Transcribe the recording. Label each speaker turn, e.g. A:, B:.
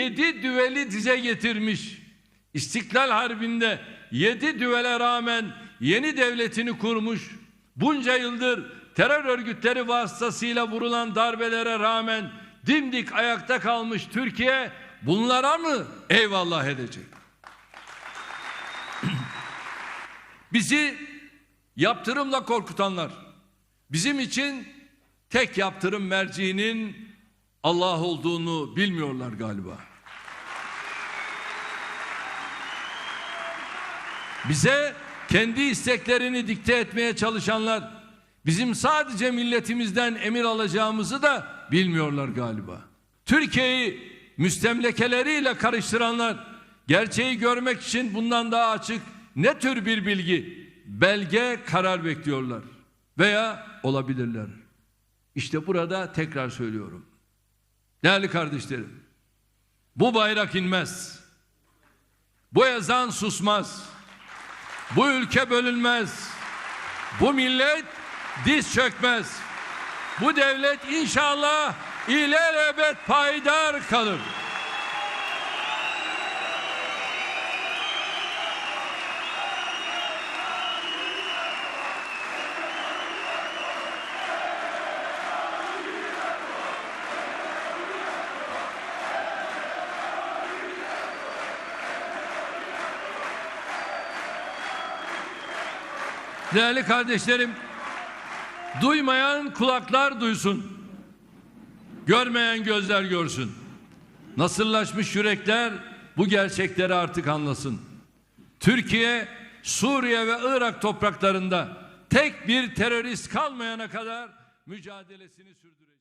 A: 7 düveli dize getirmiş. İstiklal Harbi'nde 7 düvele rağmen yeni devletini kurmuş. Bunca yıldır terör örgütleri vasıtasıyla vurulan darbelere rağmen dimdik ayakta kalmış Türkiye bunlara mı eyvallah edecek? Bizi yaptırımla korkutanlar, bizim için tek yaptırım merciğinin Allah olduğunu bilmiyorlar galiba. Bize kendi isteklerini dikte etmeye çalışanlar, bizim sadece milletimizden emir alacağımızı da bilmiyorlar galiba. Türkiye'yi müstemlekeleriyle karıştıranlar, gerçeği görmek için bundan daha açık ne tür bir bilgi, belge, karar bekliyorlar veya olabilirler. İşte burada tekrar söylüyorum. Değerli kardeşlerim, bu bayrak inmez, bu ezan susmaz, bu ülke bölünmez, bu millet diz çökmez, bu devlet inşallah ilelebet payidar kalır. Değerli kardeşlerim, duymayan kulaklar duysun, görmeyen gözler görsün. Nasırlaşmış yürekler bu gerçekleri artık anlasın. Türkiye, Suriye ve Irak topraklarında tek bir terörist kalmayana kadar mücadelesini sürdürecek.